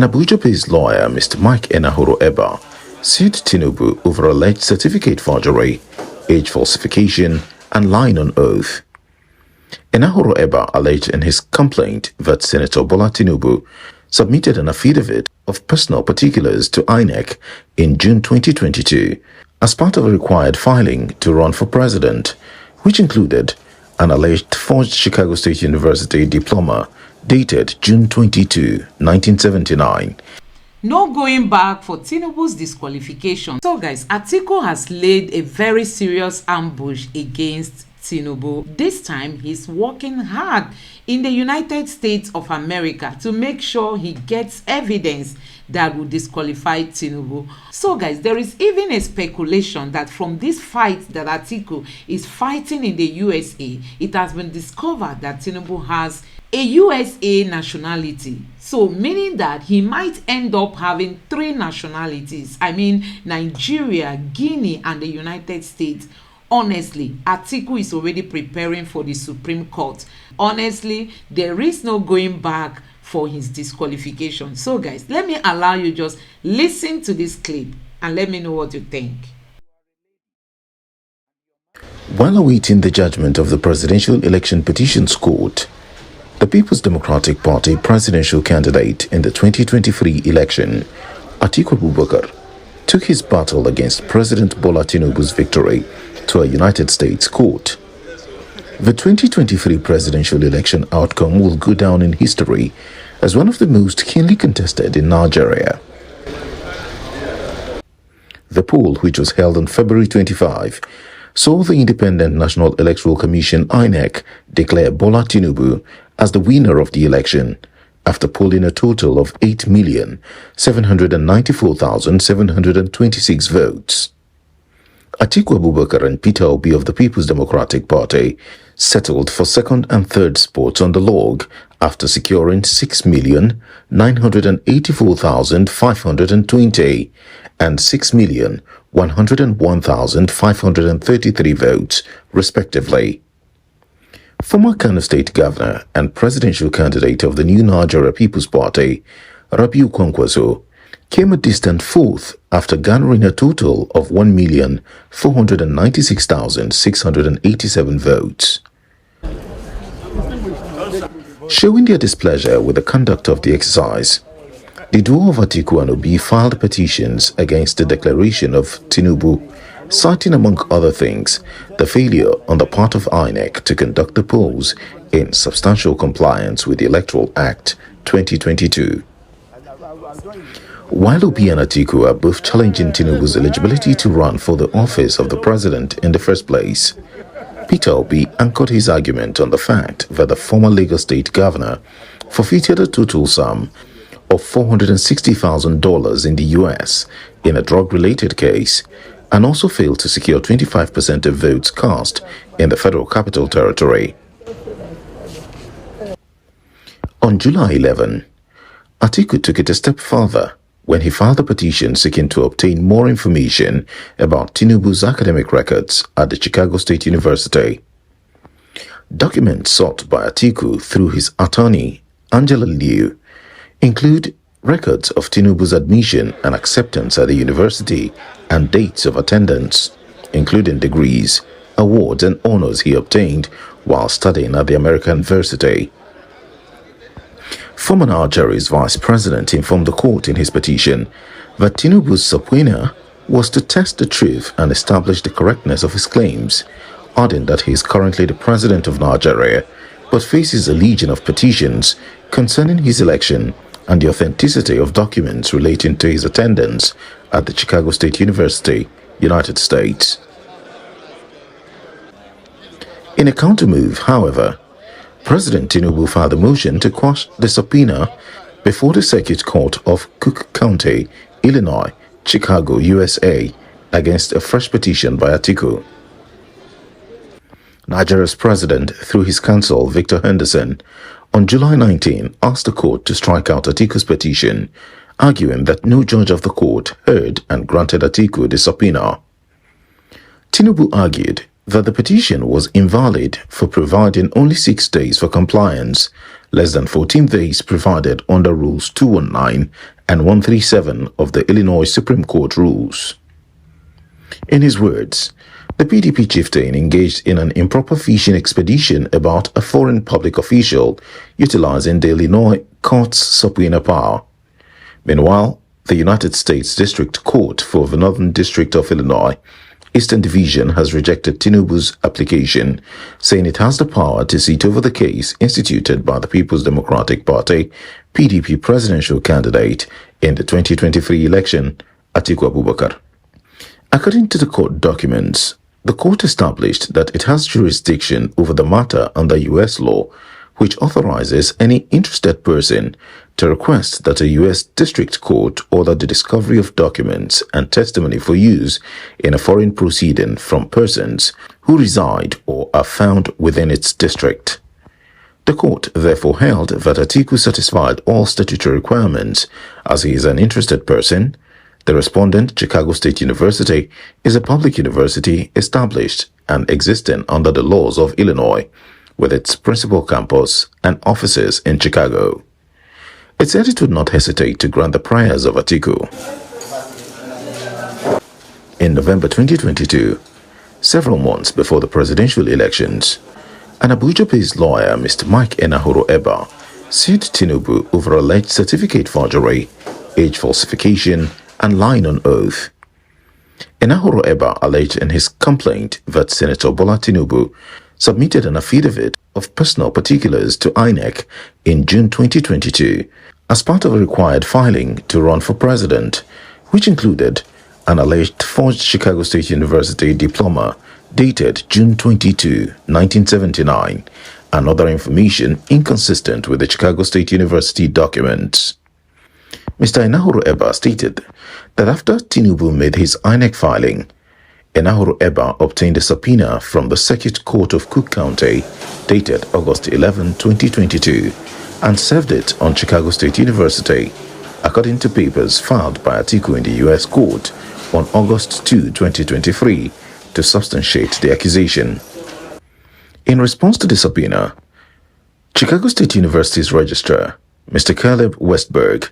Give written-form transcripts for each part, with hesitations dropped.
An Abuja-based lawyer, Mr. Mike Eba, sued Tinubu over alleged certificate forgery, age falsification, and lying on oath. Eba alleged in his complaint that Senator Bola Tinubu submitted an affidavit of personal particulars to INEC in June 2022 as part of a required filing to run for president, which included an alleged forged Chicago State University diploma dated June 22, 1979. No going back for Tinubu's disqualification. So guys, Atiku has laid a very serious ambush against Tinubu. This time, he's working hard in the United States of America to make sure he gets evidence that will disqualify Tinubu. So guys, there is even a speculation that from this fight that Atiku is fighting in the USA, it has been discovered that Tinubu has a USA nationality. So meaning that he might end up having 3 nationalities. I mean, Nigeria, Guinea, and the United States. Honestly, Atiku is already preparing for the Supreme Court. Honestly, there is no going back for his disqualification. So guys, let me allow you just listen to this clip and let me know what you think. While awaiting the judgment of the Presidential Election Petitions Court, the People's Democratic Party presidential candidate in the 2023 election, Atiku Abubakar, took his battle against President Bola Tinubu's victory to a United States court. The 2023 presidential election outcome will go down in history as one of the most keenly contested in Nigeria. The poll, which was held on February 25, saw the Independent National Electoral Commission (INEC) declare Bola Tinubu as the winner of the election after polling a total of 8,794,726 votes. Atiku Abubakar and Peter Obi of the People's Democratic Party settled for second and third spots on the log after securing 6,984,520 and 6,101,533 votes, respectively. Former Kano State Governor and presidential candidate of the New Nigeria People's Party, Rabiu Kwankwaso, came a distant fourth after garnering a total of 1,496,687 votes. Showing their displeasure with the conduct of the exercise, the duo of Atiku and Obi filed petitions against the declaration of Tinubu, citing among other things the failure on the part of INEC to conduct the polls in substantial compliance with the Electoral Act 2022. While Obi and Atiku are both challenging Tinubu's eligibility to run for the office of the president in the first place, Peter Obi anchored his argument on the fact that the former Lagos State governor forfeited a total sum of $460,000 in the US in a drug-related case and also failed to secure 25% of votes cast in the Federal Capital Territory. On July 11, Atiku took it a step further when he filed a petition seeking to obtain more information about Tinubu's academic records at the Chicago State University. Documents sought by Atiku through his attorney, Angela Liu, include records of Tinubu's admission and acceptance at the university and dates of attendance, including degrees, awards, and honors he obtained while studying at the American University. Former Nigeria's vice president informed the court in his petition that Tinubu's subpoena was to test the truth and establish the correctness of his claims, adding that he is currently the president of Nigeria but faces a legion of petitions concerning his election and the authenticity of documents relating to his attendance at the Chicago State University, United States. In a countermove, however, President Tinubu filed a motion to quash the subpoena before the Circuit Court of Cook County, Illinois, Chicago, USA, against a fresh petition by Atiku. Nigeria's president, through his counsel, Victor Henderson, on July 19, asked the court to strike out Atiku's petition, arguing that no judge of the court heard and granted Atiku the subpoena. Tinubu argued that the petition was invalid for providing only 6 days for compliance, less than 14 days provided under Rules 219 and 137 of the Illinois Supreme Court rules. In his words, the PDP chieftain engaged in an improper fishing expedition about a foreign public official utilizing the Illinois court's subpoena power. Meanwhile, the United States District Court for the Northern District of Illinois, Eastern Division, has rejected Tinubu's application, saying it has the power to sit over the case instituted by the People's Democratic Party PDP presidential candidate in the 2023 election, Atiku Abubakar. According to the court documents, the court established that it has jurisdiction over the matter under U.S. law, which authorizes any interested person to request that a U.S. district court order the discovery of documents and testimony for use in a foreign proceeding from persons who reside or are found within its district. The court therefore held that Atiku satisfied all statutory requirements, as he is an interested person. The respondent, Chicago State University, is a public university established and existing under the laws of Illinois, with its principal campus and offices in Chicago. It said it would not hesitate to grant the prayers of Atiku. In November 2022, several months before the presidential elections, an Abuja-based lawyer, Mr. Mike Enahoro-Eba, sued Tinubu over alleged certificate forgery, age falsification, and lying on oath. Enahoro-Eba alleged in his complaint that Senator Bola Tinubu submitted an affidavit of personal particulars to INEC in June 2022 as part of a required filing to run for president, which included an alleged forged Chicago State University diploma dated June 22, 1979, and other information inconsistent with the Chicago State University documents. Mr. Enahoro-Eba stated that after Tinubu made his INEC filing, Enahoro-Eba obtained a subpoena from the Circuit Court of Cook County dated August 11, 2022, and served it on Chicago State University, according to papers filed by Atiku in the U.S. court on August 2, 2023, to substantiate the accusation. In response to the subpoena, Chicago State University's registrar, Mr. Caleb Westberg,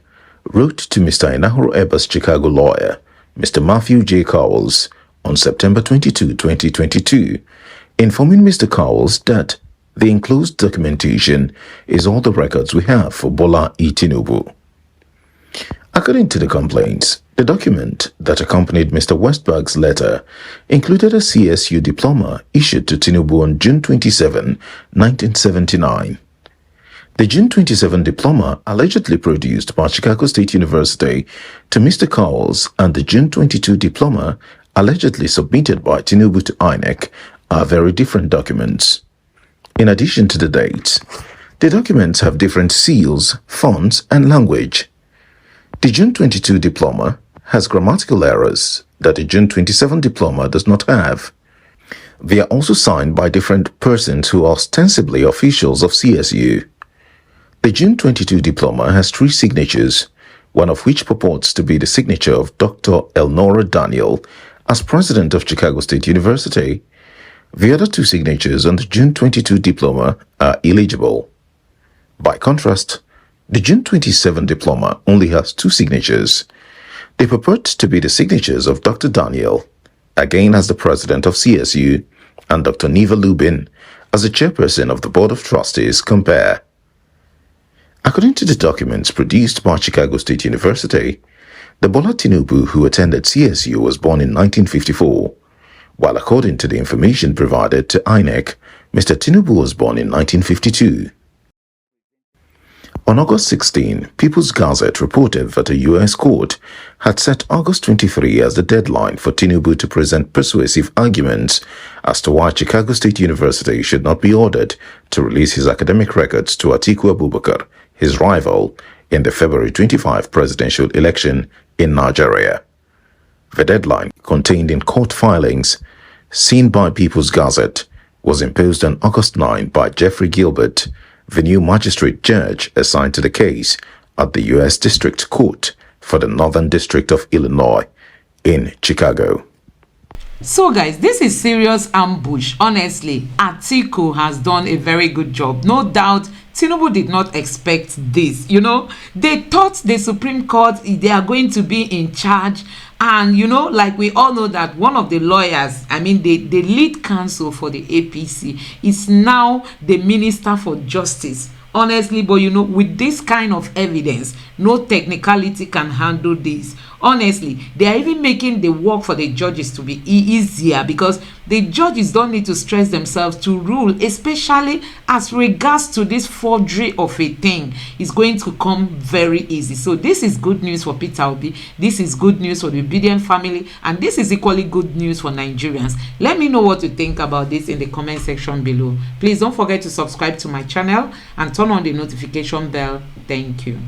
wrote to Mr. Enahoro-Eba's Chicago lawyer, Mr. Matthew J. Cowles, on September 22, 2022, informing Mr. Cowles that the enclosed documentation is all the records we have for Bola Tinubu. According to the complaints, the document that accompanied Mr. Westberg's letter included a CSU diploma issued to Tinubu on June 27, 1979. The June 27 diploma allegedly produced by Chicago State University to Mr. Cowles and the June 22 diploma allegedly submitted by Tinubu to INEC are very different documents. In addition to the dates, the documents have different seals, fonts, and language. The June 22 diploma has grammatical errors that the June 27 diploma does not have. They are also signed by different persons who are ostensibly officials of CSU. The June 22 diploma has 3 signatures, one of which purports to be the signature of Dr. Elnora Daniel as president of Chicago State University. The other 2 signatures on the June 22 diploma are illegible. By contrast, the June 27 diploma only has 2 signatures. They purport to be the signatures of Dr. Daniel, again as the president of CSU, and Dr. Neva Lubin as the chairperson of the Board of Trustees compare. According to the documents produced by Chicago State University, the Bola Tinubu who attended CSU was born in 1954, while according to the information provided to INEC, Mr. Tinubu was born in 1952. On August 16, People's Gazette reported that a U.S. court had set August 23 as the deadline for Tinubu to present persuasive arguments as to why Chicago State University should not be ordered to release his academic records to Atiku Abubakar, his rival, in the February 25 presidential election in Nigeria. The deadline, contained in court filings seen by People's Gazette, was imposed on August 9 by Jeffrey Gilbert, the new magistrate judge assigned to the case at the U.S. District Court for the Northern District of Illinois in Chicago. So guys, this is serious ambush. Honestly, Atiku has done a very good job. No doubt Tinubu did not expect this. They thought the Supreme Court, they are going to be in charge. And like we all know that one of the lawyers, I mean the lead counsel for the APC, is now the Minister for Justice. Honestly, but with this kind of evidence, no technicality can handle this. Honestly, they are even making the work for the judges to be easier, because the judges don't need to stress themselves to rule, especially as regards to this forgery of a thing. It's going to come very easy. So this is good news for Peter Obi, this is good news for the Obedient family, and this is equally good news for Nigerians. Let me know what you think about this in the comment section below. Please don't forget to subscribe to my channel and turn on the notification bell. Thank you.